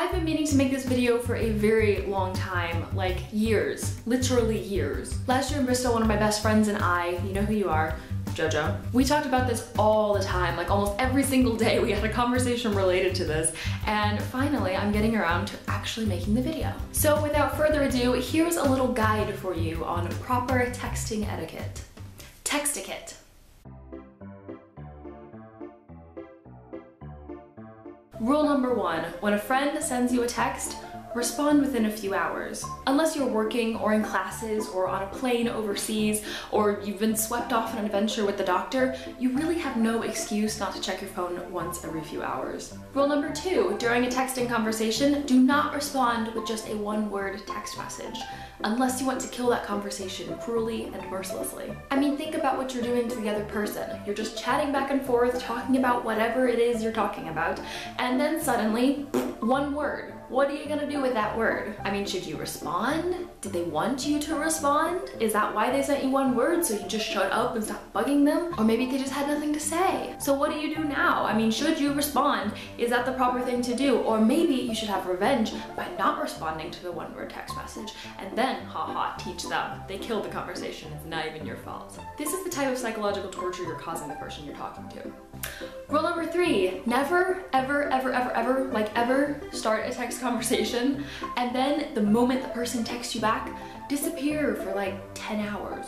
I've been meaning to make this video for a very long time, like years, literally years. Last year in Bristol, one of my best friends and I, you know who you are, Jojo, we talked about this all the time, like almost every single day we had a conversation related to this, and finally I'm getting around to actually making the video. So without further ado, here's a little guide for you on proper texting etiquette. Textiquette. Rule number 1, when a friend sends you a text, respond within a few hours. Unless you're working or in classes or on a plane overseas or you've been swept off on an adventure with the doctor, you really have no excuse not to check your phone once every few hours. Rule number 2, during a texting conversation, do not respond with just a one-word text message, unless you want to kill that conversation cruelly and mercilessly. I mean, think about what you're doing to the other person. You're just chatting back and forth, talking about whatever it is you're talking about, and then suddenly, one word. What are you gonna do with that word? I mean, should you respond? Did they want you to respond? Is that why they sent you one word, so you just shut up and stop bugging them? Or maybe they just had nothing to say. So what do you do now? I mean, should you respond? Is that the proper thing to do? Or maybe you should have revenge by not responding to the one-word text message, and then, haha, teach them. They killed the conversation, it's not even your fault. This is the type of psychological torture you're causing the person you're talking to. Rule number 3, never, ever start a text conversation and then the moment the person texts you back, disappear for like 10 hours.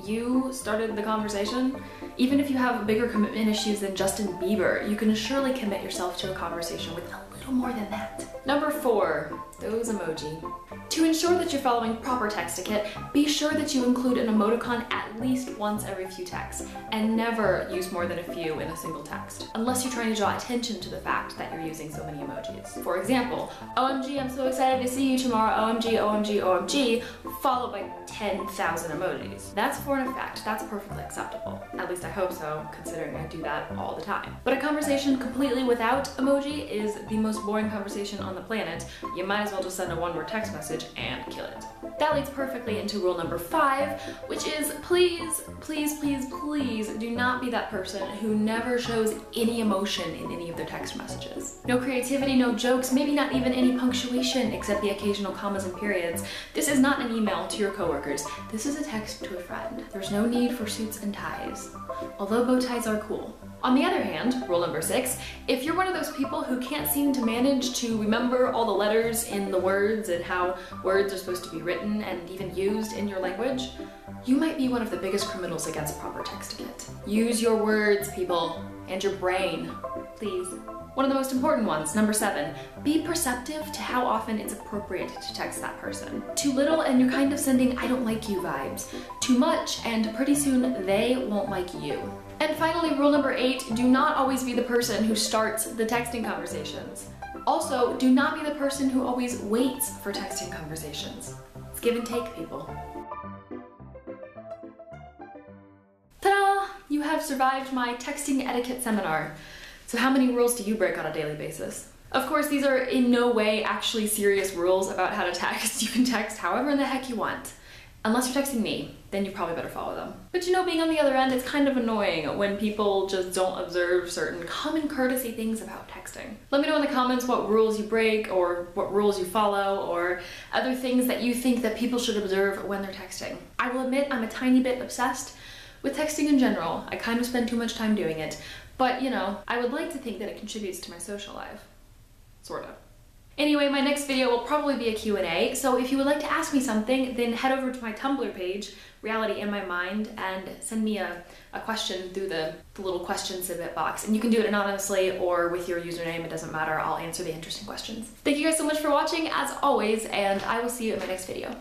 You started the conversation? Even if you have bigger commitment issues than Justin Bieber, you can surely commit yourself to a conversation with a little more than that. Number 4, those emoji. To ensure that you're following proper text etiquette, be sure that you include an emoticon at least once every few texts, and never use more than a few in a single text, unless you're trying to draw attention to the fact that you're using so many emojis. For example, OMG, I'm so excited to see you tomorrow, OMG, OMG, OMG, followed by 10,000 emojis. That's for an effect, that's perfectly acceptable. At least I hope so, considering I do that all the time. But a conversation completely without emoji is the most boring conversation on the planet. You might as well just send a one-word text message and kill it. That leads perfectly into rule number 5, which is please do not be that person who never shows any emotion in any of their text messages. No creativity, no jokes, maybe not even any punctuation except the occasional commas and periods. This is not an email to your coworkers. This is a text to a friend. There's no need for suits and ties, although bow ties are cool. On the other hand, rule number 6, if you're one of those people who can't seem to manage to remember all the letters in the words and how words are supposed to be written and even used in your language, you might be one of the biggest criminals against proper text etiquette. Use your words, people, and your brain, please. One of the most important ones, number 7, be perceptive to how often it's appropriate to text that person. Too little and you're kind of sending I don't like you vibes. Too much and pretty soon they won't like you. And finally, rule number 8, do not always be the person who starts the texting conversations. Also, do not be the person who always waits for texting conversations. It's give and take, people. Ta-da! You have survived my texting etiquette seminar. So how many rules do you break on a daily basis? Of course, these are in no way actually serious rules about how to text. You can text however in the heck you want. Unless you're texting me, then you probably better follow them. But you know, being on the other end, it's kind of annoying when people just don't observe certain common courtesy things about texting. Let me know in the comments what rules you break or what rules you follow or other things that you think that people should observe when they're texting. I will admit I'm a tiny bit obsessed with texting in general. I kind of spend too much time doing it. But you know, I would like to think that it contributes to my social life. Sort of. Anyway, my next video will probably be a Q&A, so if you would like to ask me something, then head over to my Tumblr page, Reality in My Mind, and send me a question through the little question submit box. And you can do it anonymously or with your username, it doesn't matter, I'll answer the interesting questions. Thank you guys so much for watching, as always, and I will see you in my next video.